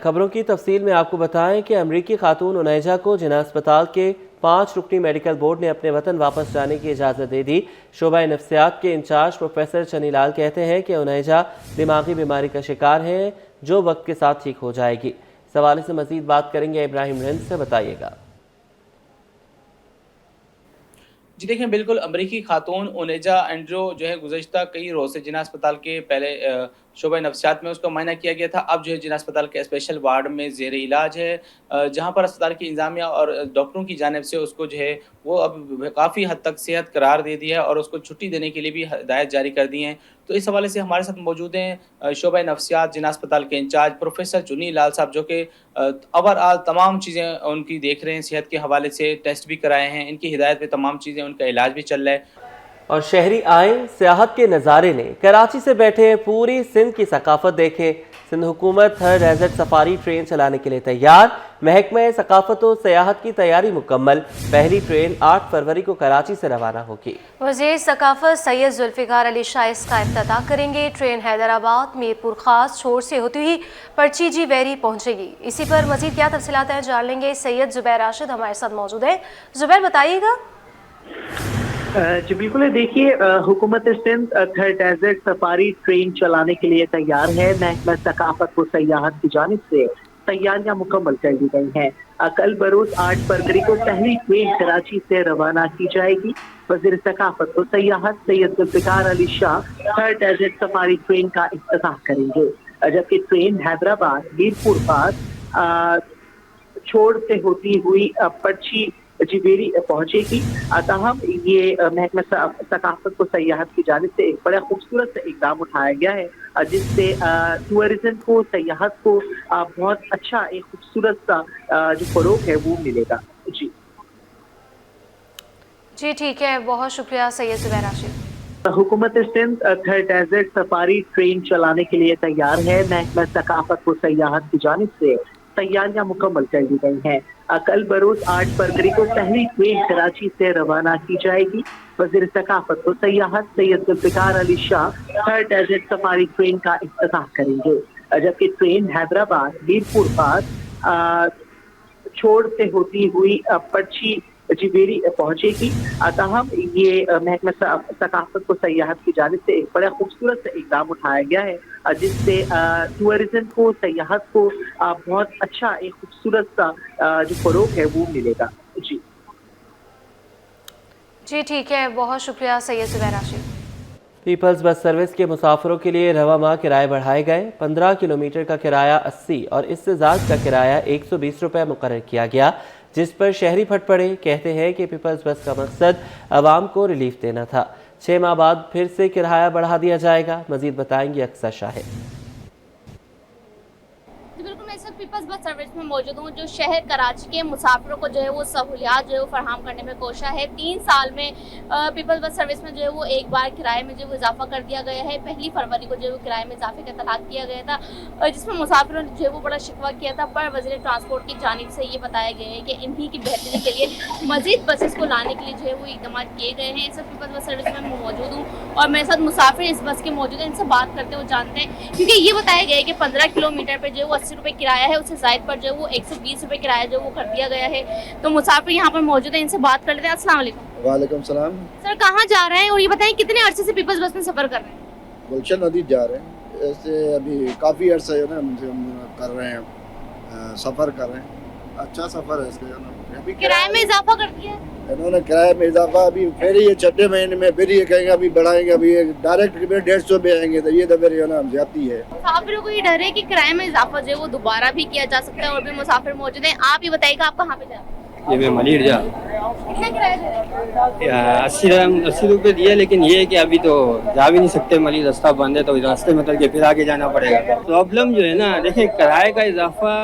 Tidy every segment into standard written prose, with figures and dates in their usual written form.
खबरों की तफसील में आपको बताएं कि अमरीकी खातून उनैजा को जिना अस्पताल के 5 रुकनी मेडिकल बोर्ड ने अपने वतन वापस जाने की इजाज़त दे दी। शोबा नफ्सियात के इंचार्ज प्रोफेसर चनीलाल कहते हैं कि उनैजा दिमागी बीमारी का शिकार है जो वक्त के साथ ठीक हो जाएगी। इस हवाले से मजीद बात करेंगे इब्राहिम रिंद से, बताइएगा। जी देखें, बिल्कुल अमरीकी खातून उनैजा एंड्रो जो है गुज़श्ता कई रोज़ से जिना अस्पताल के पहले शोबा नफ्सियात में उसका मायना किया गया था। अब जो है जिना अस्पताल के स्पेशल वार्ड में ज़ेर इलाज है, जहाँ पर अस्पताल की इंतज़ामिया और डॉक्टरों की जानिब से उसको जो है वो अब काफ़ी हद तक सेहत करार दे दिया है और उसको छुट्टी देने के लिए भी हिदायत जारी कर दी हैं। तो इस हवाले से हमारे साथ मौजूद हैं शोबा नफ्सियात जिना अस्पताल के इंचार्ज प्रोफेसर चुनीलाल साहब, जो कि ओवरऑल तमाम चीज़ें उनकी देख रहे हैं, सेहत के हवाले से टेस्ट भी कराए हैं, इनकी हिदायत पे तमाम चीज़ें, उनका इलाज भी चल रहा है। और शहरी आए सियाहत के नज़ारे ने कराची से बैठे पूरी सिंध की सकाफत देखे। सिंध हुकूमत हर डेजर्ट सफारी ट्रेन चलाने के लिए तैयार। महकमा सकाफत और सियाहत की तैयारी मुकम्मल। पहली ट्रेन 8 फरवरी को कराची से रवाना होगी। वज़ीर सकाफत सैयद जुल्फ़िकार अली शाह इसका इफ्तिताह करेंगे। ट्रेन हैदराबाद मीरपुर खास छोर से होती हुई परचीजी वेरी पहुंचेगी। इसी पर मजीद क्या तफसीलात हैं जान लेंगे। सैयद जुबैर राशिद हमारे साथ मौजूद है। जुबैर, बताइएगा। जी बिल्कुल, देखिए हुकूमत Sindh third desert safari train चलाने के लिए तैयार है। महकमा सकाफत को सयाहत की जानिब से तैयारियां मुकम्मल कर दी गई हैं। कल बरोज 8 फरवरी को पहली ट्रेन कराची से रवाना की जाएगी। वज़ीर सकाफत को सयाहत Syed Zulfiqar Ali Shah third desert safari train का इफ्तिताह करेंगे, जबकि ट्रेन हैदराबाद मीरपुर पास छोड़ से होती हुई पर्ची जिवेरी पहुंचेगी। ताहम ये महकमा सकाफत को सयाहत की जानिब से एक बड़ा खूबसूरत इकदाम उठाया गया है, जिससे टूरिज्म को, सयाहत को बहुत अच्छा एक खूबसूरत सा जो फरोग है वो मिलेगा। जी ठीक है, बहुत शुक्रिया सैयद जुबैर राशिद। हुकूमत Sindh third desert safari train चलाने के लिए तैयार है। महकमा सकाफत को सयाहत की जानिब से तैयारियां मुकम्मल कर दी गई हैं। कल बरोज 8 फरवरी को पहली ट्रेन कराची से रवाना की जाएगी। वज़ीर सकाफत को सयाहत Syed Zulfiqar Ali Shah third desert safari train का इफ्तिताह करेंगे, जबकि ट्रेन हैदराबाद मीरपुर पास छोड़ से होती हुई पर्ची जिवेरी पहुंचेगी। ताहम ये महकमा सकाफत को सयाहत की जानिब से एक बड़ा खूबसूरत इकदाम उठाया गया है, जिससे टूरिज्म को, सयाहत को बहुत अच्छा एक खूबसूरत सा जो फरोग है वो मिलेगा। जी ठीक है, बहुत शुक्रिया Syed Zubair Rashid. Peoples bus service के मुसाफिरों के लिए रवा माह किराए बढ़ाए गए। 15 किलोमीटर का किराया 80 और इससे ज़्यादा का किराया 120 रुपये मुकर्रर किया गया, जिस पर शहरी फट पड़े। कहते हैं कि पीपल्स बस का मकसद आवाम को रिलीफ देना था। 6 माह बाद फिर से किराया बढ़ा दिया जाएगा। मजीद बताएंगे अक्सर शाहिद। बिल्कुल, मैं इस वक्त पीपल्स बस सर्विस में मौजूद हूँ, जो शहर कराची के मुसाफिरों को जो है वो सहूलियात जो है वो फराहम करने में कोशिश है। 3 साल में पीपल्स बस सर्विस में जो है वो एक बार किराए में जो है इजाफा कर दिया गया है। पहली फरवरी को जो है वो किराए में इजाफे का इत्तलाक किया गया था, जिसमें मुसाफिरों ने जो है वो बड़ा शिकवा किया था। पर वज़ीर ट्रांसपोर्ट की जानिब से ये बताया गया है कि इन्हीं की बेहतरी के लिए मजीद बसेस को लाने के लिए जो है वो इकदाम किए गए हैं। इस वक्त पीपल्स बस सर्विस में मौजूद हूँ और मेरे साथ मुसाफिर इस बस के मौजूद हैं। इनसे बात करते हुए जानते हैं, क्योंकि ये बताया गया है कि 15 किलोमीटर पर जो है वो 80 रुपये किराया है, उससे जायद पर जो है वो 120 रुपये किराया जो वो कर दिया गया है। तो मुसाफिर यहाँ पर मौजूद है, इनसे बात कर लेते हैं। अस्सलाम वालेकुम। वालेकुम सलाम। सर, कहाँ जा रहे हैं और ये बताएं कितने अरसे से पीपल्स बस में सफर कर रहे हैं? गुलशन नदी जा रहे हैं। ऐसे अभी काफ़ी अरसा जो है हम कर रहे हैं, सफ़र कर रहे हैं। अच्छा सफ़र है इसका, अभी किराए में इजाफा कर दिया है इन्होंने, किराए में इजाफा। अभी फिर ये 6 महीने में फिर ये कहेंगे अभी बढ़ाएंगे, अभी डायरेक्ट 150 पे आएंगे, तो ये तो फिर जो है ना ज्यादती है। मुसाफिरों को ये डर है कि किराए में इजाफा जो है वो दोबारा भी किया जा सकता है। और भी मुसाफिर मौजूद हैं। आप ये बताइएगा, आप कहाँ पे जा रहे हैं? ये मैं मलिर जा कितना किराया दे रहे हैं? 80 रुपये दिए, लेकिन ये है कि अभी तो जा भी नहीं सकते, मलिर रास्ता बंद है, तो रास्ते में के फिर आगे जाना पड़ेगा। प्रॉब्लम जो है ना, देखिए किराए का इजाफा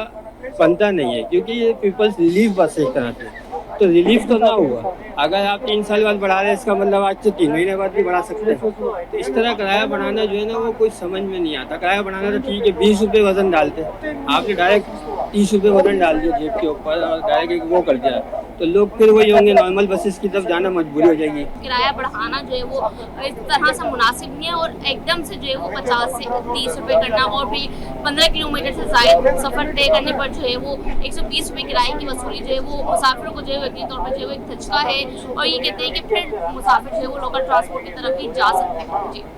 बनता नहीं है, क्योंकि ये पीपल्स रिलीफ बस है एक तरह से, तो रिलीफ तो ना हुआ। अगर आप 3 साल बाद बढ़ा रहे हैं, इसका मतलब आज से 3 महीने बाद भी बढ़ा सकते हैं। तो इस तरह किराया बढ़ाना जो है ना वो कोई समझ में नहीं आता। किराया बढ़ाना तो ठीक है, 20 रुपये वजन डालते, आपने डायरेक्ट 30 रुपये वजन डाल दिया जेब के ऊपर और डायरेक्ट वो कर दिया। तो लोग फिर वही होंगे, नॉर्मल बसेस की तरफ जाना मजबूरी हो जाएगी। किराया बढ़ाना जो है वो इस तरह से मुनासिब नहीं है और एकदम से जो है वो 50 से 30 रुपए करना और भी 15 किलोमीटर से ज़्यादा सफ़र तय करने पर जो है वो 120 रुपये किराए की वसूली जो है वो मुसाफिरों को जो है यकीनी तौर पर जो है एक धचका है और ये कहते हैं कि फिर मुसाफिर जो है वो लोकल ट्रांसपोर्ट की तरफ ही जा सकते हैं।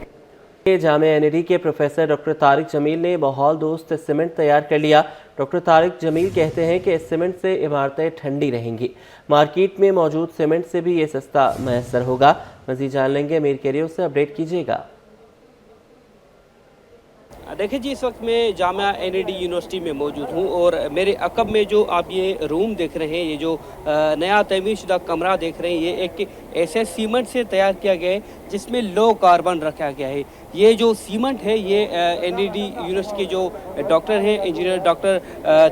जी जामिया एनईडी के प्रोफेसर डॉक्टर तारिक जमील ने माहौल दोस्त सीमेंट तैयार कर लिया। डॉक्टर तारिक जमील कहते हैं कि इस सीमेंट से इमारतें ठंडी रहेंगी। मार्केट में मौजूद सीमेंट से भी ये सस्ता मैसर होगा। मज़ीद जान लेंगे मीर कैरियो से, अपडेट कीजिएगा। देखिए जी, इस वक्त मैं जामिया एनईडी यूनिवर्सिटी में मौजूद हूँ और मेरे अकब में जो आप ये रूम देख रहे हैं, ये जो नया तमीर शुदा कमरा देख रहे हैं, ये एक ऐसे सीमेंट से तैयार किया गया है जिसमें लो कार्बन रखा गया है। ये जो सीमेंट है ये एनईडी यूनिवर्सिटी के जो डॉक्टर हैं, इंजीनियर डॉक्टर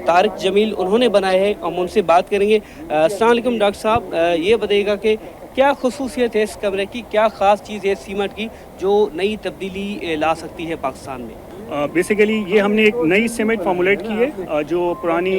तारिक जमील, उन्होंने बनाया है। हम उनसे बात करेंगे। अस्सलाम वालेकुम डॉक्टर साहब, ये बताइएगा कि क्या खसूसियत है इस कमरे की, क्या ख़ास चीज़ है सीमेंट की जो नई तब्दीली ला सकती है पाकिस्तान में? बेसिकली ये हमने एक नई सीमेंट फॉर्मुलेट की है, जो पुरानी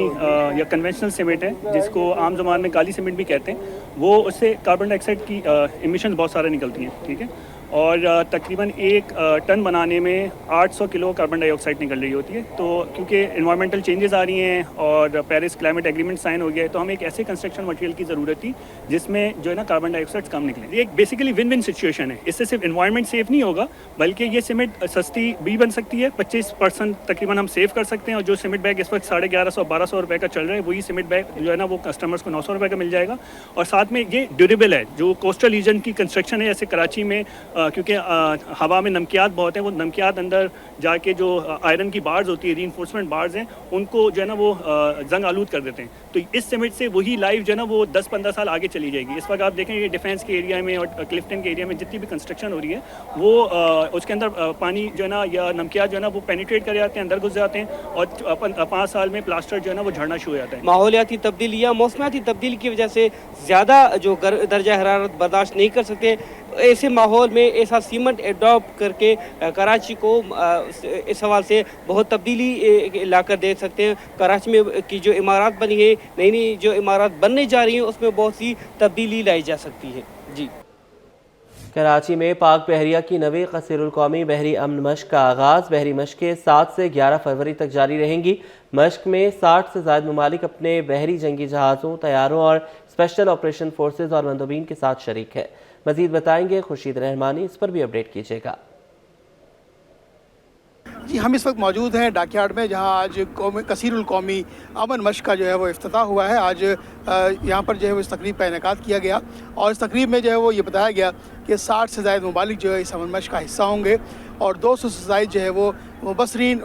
या कन्वेंशनल सीमेंट है जिसको आम ज़बान में काली सीमेंट भी कहते हैं, वो उससे कार्बन डाइऑक्साइड की एमिशन बहुत सारे निकलती हैं, ठीक है, और तकरीबन एक टन बनाने में 800 किलो कार्बन डाइऑक्साइड निकल रही होती है। तो क्योंकि इन्वायरमेंटल चेंजेस आ रही हैं और पेरिस क्लाइमेट एग्रीमेंट साइन हो गया है, तो हमें एक ऐसे कंस्ट्रक्शन मटेरियल की ज़रूरत थी जिसमें जो है ना कार्बन डाइऑक्साइड कम निकले। ये एक बेसिकली विन विन सिचुएशन है। इससे सिर्फ इन्वायरमेंट सेफ नहीं होगा बल्कि ये सीमेंट सस्ती भी बन सकती है। 25% तकरीबन हम सेव कर सकते हैं। और जो सीमेंट बैग इस वक्त 1150-1200 रुपये का चल रहा है, वही सीमेंट बैग जो है ना वो कस्टमर्स को 900 रुपये का मिल जाएगा। और साथ में ये ड्यूरेबल है। जो कोस्टल रीजन की कंस्ट्रक्शन है, जैसे कराची में क्योंकि हवा में नमकियात बहुत हैं, वो नमकियात अंदर जाके जो आयरन की बार्स होती है, रीइंफोर्समेंट बार्स हैं, उनको जो है ना वो जंग आलूद कर देते हैं। तो इस सीमेंट से वही लाइफ जो है ना वो 10-15 साल आगे चली जाएगी। इस वक्त आप देखें ये डिफेंस के एरिया में और क्लिफ्टन के एरिया में जितनी भी कंस्ट्रक्शन हो रही है, वो उसके अंदर पानी जो है ना या नमकियात जो है ना वो पेनिट्रेट कर जाते हैं, अंदर घुस जाते हैं और 5 साल में प्लास्टर जो है ना वो झड़ना शुरू हो जाता है। माहौलियाती तब्दीली या मौसमियाती तब्दीली की वजह से ज़्यादा जो दर्जा हरारत बर्दाश्त नहीं कर सकते, ऐसे माहौल में ऐसा सीमेंट एडॉप्ट करके कराची को इस हवाले से बहुत तब्दीली ला कर दे सकते हैं। कराची में की जो इमारत बनी है, नई नई जो इमारत बनने जा रही हैं, उसमें बहुत सी तब्दीली लाई जा सकती है। जी, कराची में पाक बहरिया की 9वीं क़सीरुल कौमी बहरी अमन मश्क का आगाज़। बहरी मश्कें 7 से 11 फरवरी तक जारी रहेंगी। मश्क में 60 से ज़ायद ममालिक अपने बहरी जंगी जहाज़ों, तैयारों और स्पेशल ऑपरेशन फोर्सेज और मंदोबीन के साथ शरीक है। मज़ीद बताएंगे खुर्शीद रहमानी, इस पर भी अपडेट कीजिएगा। जी, हम इस वक्त मौजूद हैं डॉकयार्ड में, जहां आज कसीरुल कौमी अमन मश्क का जो है वो इफ्तिताह हुआ है। आज यहाँ पर जो है वो इस तकरीब का इनेकाद किया गया और इस तकरीब में जो है वो ये बताया गया कि 60 से ज़ायद ममालिक जो है इस अमन मश्क का हिस्सा होंगे और 200 से ज़ायद जो है वो मुबसरीन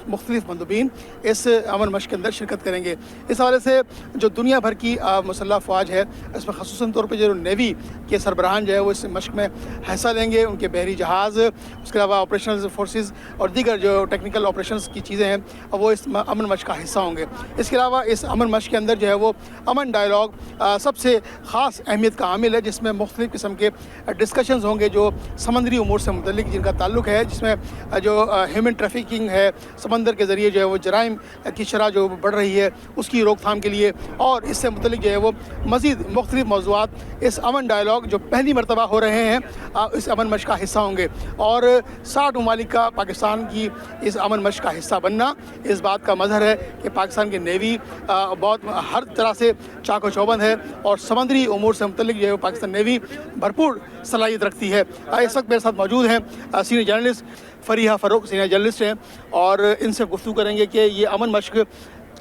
मुख्तलिफ मंदूबीन इस अमन मश्क के अंदर शिरकत करेंगे। इस हवाले से जो दुनिया भर की मुसल्लह फ़ौज है, इसमें ख़ुसूसन तौर पर जो नेवी के सरबराहान जो है वो इस मश्क में हिस्सा लेंगे। उनके बहरी जहाज़, उसके अलावा ऑपरेशनल फोर्सेस और दीगर जो टेक्निकल ऑपरेशंस की चीज़ें हैं वो इस अमन मश्क का हिस्सा होंगे। इसके अलावा इस अमन मश्क के अंदर जो है वो अमन डायलॉग सबसे ख़ास अहमियत का आमिल है, जिसमें मुख्तलिफ़ किस्म के डिस्कशंस होंगे जो समंदरी उमूर से मुतल्लिक जिनका ताल्लुक़ है, जिसमें जो ह्यूमन ट्रैफिकिंग है, समंदर के ज़रिए जो है वो जराइम की शरह जो बढ़ रही है उसकी रोकथाम के लिए और इससे मुतल्लिक जो है वो मज़ीद मुख्तलिफ़ मौज़ूआत इस अमन डायलॉग जो पहली मरतबा हो रहे हैं इस अमन मश्क का हिस्सा होंगे। और 60 ममालिक का पाकिस्तान की इस अमन मश्क का हिस्सा बनना इस बात का मज़हर है कि पाकिस्तान की नेवी बहुत हर तरह से चाको चौबंद है और समंदरी उमूर से मुतल्लिक जो है पाकिस्तान नेवी भरपूर सलाहियत रखती है। इस वक्त मेरे साथ मौजूद हैं senior journalist Fariha Farooq, senior journalist हैं, और इनसे गुफ्तगू करेंगे कि ये अमन मश्क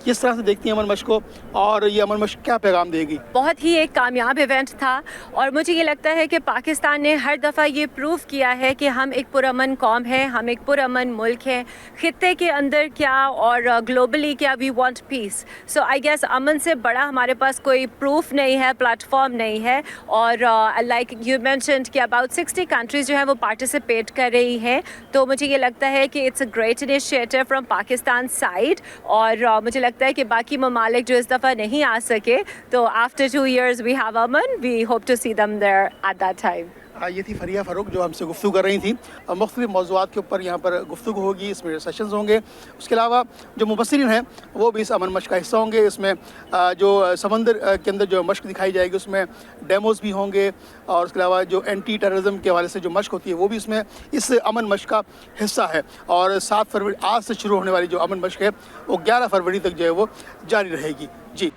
किस तरह से देखती हैं अमन मश्क को और ये अमन मश्क क्या पैगाम देगी। बहुत ही एक कामयाब इवेंट था और मुझे ये लगता है कि पाकिस्तान ने हर दफ़ा ये प्रूव किया है कि हम एक पुरअमन कौम है, हम एक पुरअमन मुल्क है। खित्ते के अंदर क्या और ग्लोबली क्या, we want peace. So I guess अमन से बड़ा हमारे पास कोई प्रूफ नहीं है, प्लेटफॉर्म नहीं है। और लाइक यू मेंशन्ड कि अबाउट 60 कंट्रीज़ जो है वो पार्टिसिपेट कर रही हैं, तो मुझे ये लगता है कि it's a great initiative from Pakistan side. और मुझे लगता है कि बाकी ममालिक जो इस दफ़ा नहीं आ सके, तो after 2 years we have Aman, we hope to see them there at that time. ये थी फरिया फ़ारूक जो हमसे गुफ्तगू कर रही थी। मुख्तलिफ मौज़ूआत के ऊपर यहाँ पर गुफ्तगू होगी, इसमें सेशंस होंगे। उसके अलावा जो मुबस्सिरीन हैं वो भी इस अमन मश्क का हिस्सा होंगे। इसमें जो समंदर के अंदर जो मश्क दिखाई जाएगी उसमें डेमोज़ भी होंगे, और उसके अलावा जो एंटी टेररिज्म के हवाले से जो मश्क होती है वो भी इसमें इस अमन मश्क का हिस्सा है। और 7 फरवरी आज से शुरू होने वाली जो अमन मश्क है वो 11 फरवरी तक जो है वो जारी रहेगी। जी,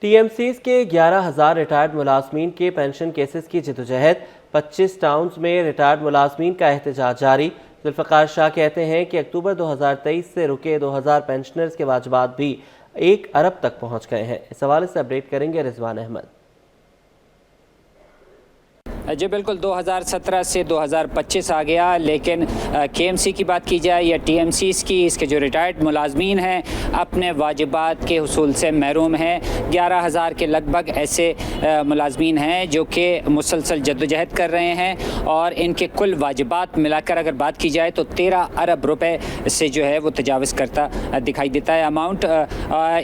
TMCs के 11,000 रिटायर्ड मुलाजमीन के पेंशन केसेस की जदोजहद, 25 टाउन्स में रिटायर्ड मुलाजमीन का एहतजाज जारी। जुल्फ़िकार शाह कहते हैं कि अक्टूबर 2023 से रुके 2000 पेंशनर्स के वाजिबात भी 1 अरब तक पहुँच गए हैं। इस हवाले से अपडेट करेंगे रिजवान अहमद। जी बिल्कुल, 2017 से 2025 आ गया, लेकिन KMC की बात की जाए या TMCs की, इसके जो रिटायर्ड मुलाजमीन हैं अपने वाजिबात के हुसूल से महरूम हैं। 11,000 के लगभग ऐसे मुलाजमीन हैं जो कि मुसलसल जद्दोजहद कर रहे हैं, और इनके कुल वाजिबात मिलाकर अगर बात की जाए तो 13 अरब रुपए से जो है वो तजावज़ करता दिखाई देता है अमाउंट।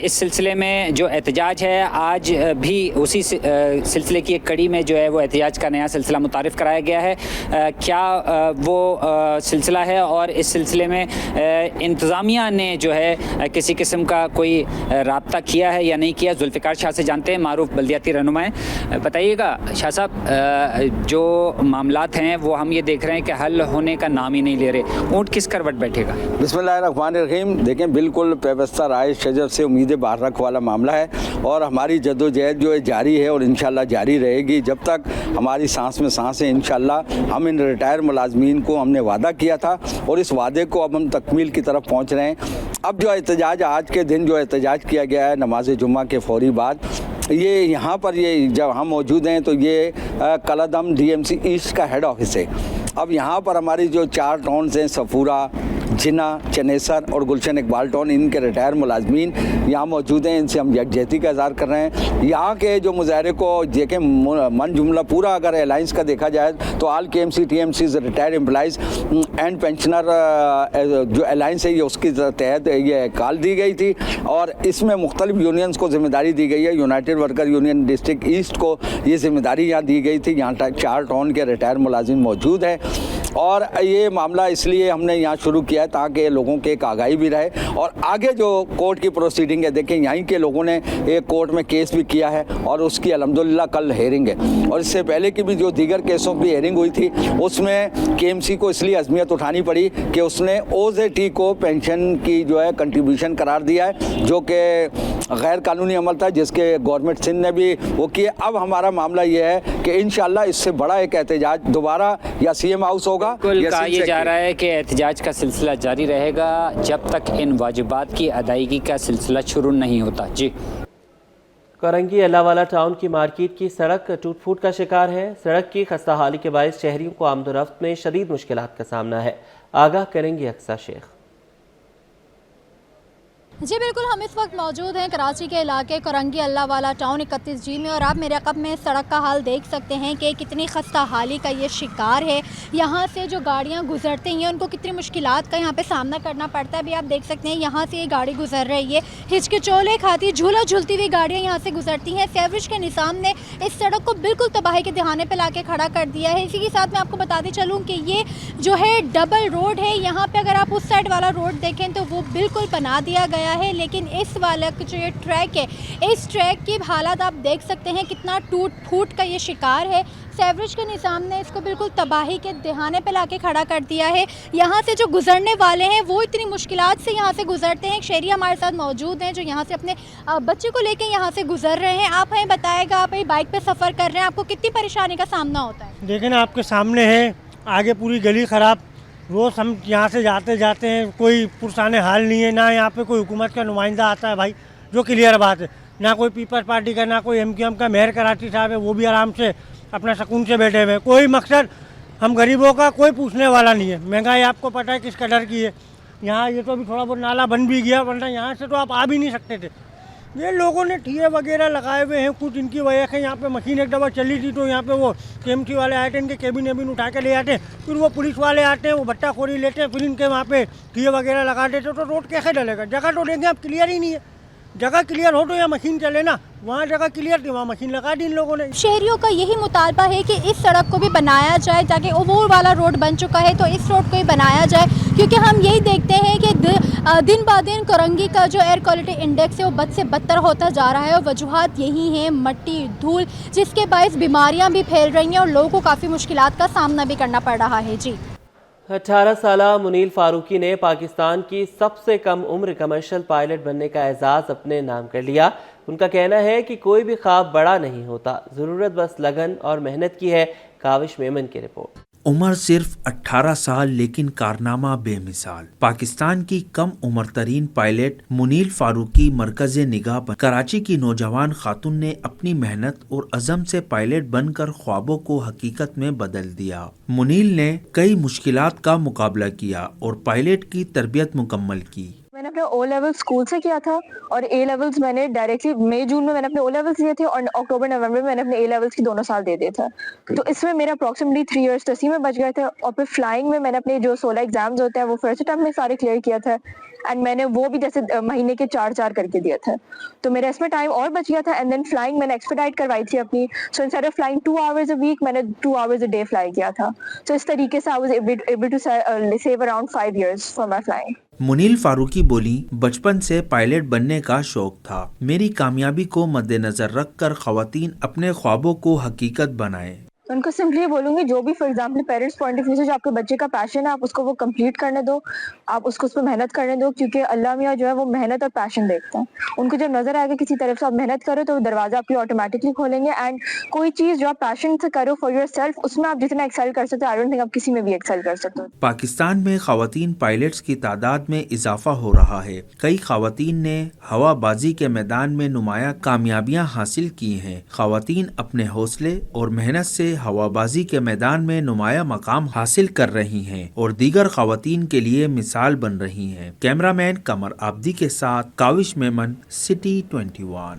इस सिलसिले में जो एहतजाज है, आज भी उसी सिलसिले की एक कड़ी में जो है वो एहतजाज का नया सिलसिला मुतारिफ़ कराया गया है। क्या वो सिलसिला है, और इस सिलसिले में इंतज़ामिया ने जो है किसी किस्म का कोई राब्ता किया है या नहीं किया, जुल्फ़िकार शाह से जानते हैं, मारूफ बल्दियाती रहनुमा हैं। बताइएगा शाह साहब, जो मामलात हैं वो हम ये देख रहे हैं कि हल होने का नाम ही नहीं ले रहे, ऊँट किस करवट बैठेगा? बिस्मिल्लाहिर्रहमानिर्रहीम। देखें, बिल्कुल पेवस्ता राय शजर से उम्मीद बारक वाला मामला है, और हमारी जद्दोजहद जो है जारी है और इंशाल्लाह जारी रहेगी जब तक हमारी सांस में सांस है। इंशाल्लाह हम इन रिटायर मुलाजमीन को हमने वादा किया था, और इस वादे को अब हम तकमील की तरफ पहुंच रहे हैं। अब जो एहतजाज आज के दिन जो एहतजाज किया गया है नमाज जुम्मा के फौरी बाद, ये यहाँ पर ये जब हम मौजूद हैं तो ये कलदम DMC ईस्ट का हेड ऑफिस है। अब यहाँ पर हमारी जो 4 टाउन्स हैं, सफूरा, जिना, चनेसर और गुलशन इकबाल टाउन, इनके रिटायर मुलाजमीन यहाँ मौजूद हैं। इनसे हम यकजहती का इज़हार कर रहे हैं। यहाँ के जो मुजाहरे को देखें, मन जुमला पूरा अगर अलाइंस का देखा जाए तो all KMC TMCs retire employees and pensioner जो अलाइंस है ये उसके तहत ये कॉल दी गई थी, और इसमें मुख्तलिफ यूनियंस को ज़िम्मेदारी दी गई है। United worker union district east को ये ज़िम्मेदारी यहाँ दी गई थी। यहाँ 4 टाउन के रिटायर मुलाजिम मौजूद हैं, और ये मामला इसलिए हमने यहाँ शुरू किया है ताकि लोगों के एक आगाही भी रहे, और आगे जो कोर्ट की प्रोसीडिंग है, देखें यहीं के लोगों ने एक कोर्ट में केस भी किया है और उसकी अल्हम्दुलिल्लाह कल हेयरिंग है, और इससे पहले की भी जो दीगर केसों की हेयरिंग हुई थी उसमें KMC को इसलिए अज़मियत उठानी पड़ी कि उसने OZT को पेंशन की जो है कंट्रीब्यूशन करार दिया है, जो कि गैर कानूनी अमल था, जिसके गवर्नमेंट सिंध ने भी वो किया। अब हमारा मामला ये है कि इंशाल्लाह इससे बड़ा एक एहतजाज दोबारा या CM हाउस होगा। कहा यह जा रहा है कि एहतजाज का सिलसिला जारी रहेगा जब तक इन वाजिबात की अदायगी का सिलसिला शुरू नहीं होता। जी, कोरंगी अल्लाहवाला टाउन की मार्केट की सड़क टूट फूट का शिकार है। सड़क की खस्ता हाली के बायस शहरियों को आमदोरफ्त में शदीद मुश्किलात का सामना है। आगाह करेंगे अक्सा शेख। जी बिल्कुल, हम इस वक्त मौजूद हैं कराची के इलाके कोरंगी अल्लाहवाला टाउन 31G में, और आप मेरे अक़ब में सड़क का हाल देख सकते हैं कि कितनी खस्ता हाली का ये शिकार है। यहाँ से जो गाड़ियाँ गुजरती हैं उनको कितनी मुश्किलात का यहाँ पे सामना करना पड़ता है। अभी आप देख सकते हैं यहाँ से ये गाड़ी गुजर रही है, हिचकिचोले खाती झूला झूलती हुई गाड़ियाँ यहाँ से गुजरती हैं। सेवरेज के निज़ाम ने इस सड़क को बिल्कुल तबाही के दहाने पर ला के खड़ा कर दिया है। इसी के साथ मैं आपको बताती चलूँ कि ये जो है डबल रोड है। यहाँ पर अगर आप उस साइड वाला रोड देखें तो वो बिल्कुल बना दिया गया है, लेकिन इस वाला जो ये ट्रैक है, इस ट्रैक की हालत आप देख सकते हैं कितना टूट फूट का ये शिकार है। सेवरेज के निज़ाम ने इसको बिल्कुल तबाही के दहाने पे लाके खड़ा कर दिया है। यहाँ से जो गुजरने वाले हैं वो इतनी मुश्किलात से यहाँ से गुजरते हैं। एक शहरी हमारे साथ मौजूद हैं जो यहाँ से अपने बच्चे को लेकर यहाँ से गुजर रहे हैं। आप हमें बताएगा, आप बाइक पे सफ़र कर रहे हैं, आपको कितनी परेशानी का सामना होता है? देखें ना, आपके सामने है, आगे पूरी गली ख़राब, रोज़ हम यहाँ से जाते जाते हैं, कोई पुरसाने हाल नहीं है, ना यहाँ पे कोई हुकूमत का नुमाइंदा आता है भाई, जो क्लियर बात है, ना कोई पीपल्स पार्टी का, ना कोई MQM का। मेयर कराची साहब है, वो भी आराम से अपना सुकून से बैठे हुए, कोई मकसद हम गरीबों का कोई पूछने वाला नहीं है। महंगाई आपको पता है किस कदर की है। यहाँ ये तो अभी थोड़ा बहुत नाला बन भी गया, वरना यहाँ से तो आप आ भी नहीं सकते थे। ये लोगों ने ठिये वगैरह लगाए हुए हैं, कुछ इनकी वजह से यहाँ पे मशीन एक दफ़ा चली थी तो यहाँ पे वो KMC वाले आए थे, इनके केबिन उठा के ले आते हैं, फिर वो पुलिस वाले आते हैं, वो भट्टाखोरी लेते हैं, फिर इनके वहाँ पे ठिये वगैरह लगा देते, तो रोड कैसे डलेगा? जगह तो देंगे आप क्लियर ही नहीं है। जगह क्लियर हो तो यहाँ मशीन चले ना, वहाँ जगह क्लियर थी, वहाँ मशीन लगा दी इन लोगों ने। शहरियों का यही मुतालबा है कि इस सड़क को भी बनाया जाए, ताकि वो वाला रोड बन चुका है तो इस रोड को ही बनाया जाए, क्योंकि हम यही देखते हैं कि दिन ब दिन करंगी का जो एयर क्वालिटी इंडेक्स है वो बद से बदतर होता जा रहा है, और वजूहात यही हैं मट्टी, धूल, जिसके बायस बीमारियाँ भी फैल रही हैं और लोगों को काफ़ी मुश्किलात का सामना भी करना पड़ रहा है। जी 18 साला मुनील फारूकी ने पाकिस्तान की सबसे कम उम्र कमर्शियल पायलट बनने का एजाज़ अपने नाम कर लिया। उनका कहना है कि कोई भी ख्वाब बड़ा नहीं होता, ज़रूरत बस लगन और मेहनत की है। काविश मेमन की रिपोर्ट। उम्र सिर्फ 18 साल लेकिन कारनामा बेमिसाल। पाकिस्तान की कम उम्र तरीन पायलट मुनील फारूकी मरकज़ निगाह पर कराची की नौजवान खातून ने अपनी मेहनत और अज़म से पायलट बनकर ख्वाबों को हकीकत में बदल दिया। मुनील ने कई मुश्किलात का मुकाबला किया और पायलट की तरबियत मुकम्मल की। मैंने अपना ओ लेवल स्कूल से किया था और ए लेवल्स मैंने डायरेक्टली मई जून में मैंने अपने ओ लेवल्स दिए थे और अक्टूबर नवंबर में मैंने अपने ए लेवल्स की दोनों साल दे दिए थे। तो इसमें मेरा अप्रॉक्सीमेटली 3 इयर्स तो इसी में बच गए थे। और फिर फ्लाइंग में मैंने अपने जो 16 एग्जाम्स होते हैं वो फर्स्ट अटेम्प्ट में सारे क्लियर किया था, एंड मैंने वो भी जैसे महीने के 4-4 करके दिए थे, तो मेरा इसमें टाइम और बच गया था। एंड देन फ्लाइंग मैंने एक्सपेडाइट करवाई थी अपनी, so instead of flying 2 hours a week मैंने 2 आवर्स अ डे फ्लाई किया था। तो इस तरीके से I was able to save around 5 years for my flying. Munil Farooqui बोली, बचपन से पायलट बनने का शौक था। मेरी कामयाबी को मद्देनजर रखकर खवातीन अपने ख्वाबों को हकीकत बनाएं। उनको सिंपली ये बोलूँगी, जो भी for example parents point of view से जो आपके बच्चे का पैशन है आप उसको वो कंप्लीट करने दो, आप उसको उस पर मेहनत करने दो, क्योंकि अल्लाह मियाँ जो है वो मेहनत और पैशन देखते हैं। उनको जब नजर आएगा किसी तरफ से आप मेहनत करो तो वो दरवाजा आपकी ऑटोमेटिकली खोलेंगे। एंड कोई चीज़ जो आप पैशन से करो फॉर योर सेल्फ, उसमें आप जितना एक्सेल कर सकते हो, आई डोंट थिंक आप किसी में भी एक्सेल कर सकते हो। पाकिस्तान में खवातीन पायलट्स की तादाद में इजाफा हो रहा है। कई खवातीन ने हवाबाजी के मैदान में नुमाया कामयाबियां हासिल की हैं। खवातीन अपने हौसले और मेहनत से हवाबाजी के मैदान में नुमाया मकाम हासिल कर रही हैं और दीगर खवातीन के लिए मिसाल बन रही हैं। कैमरामैन कमर आब्दी के साथ काविश मेमन, सिटी 21।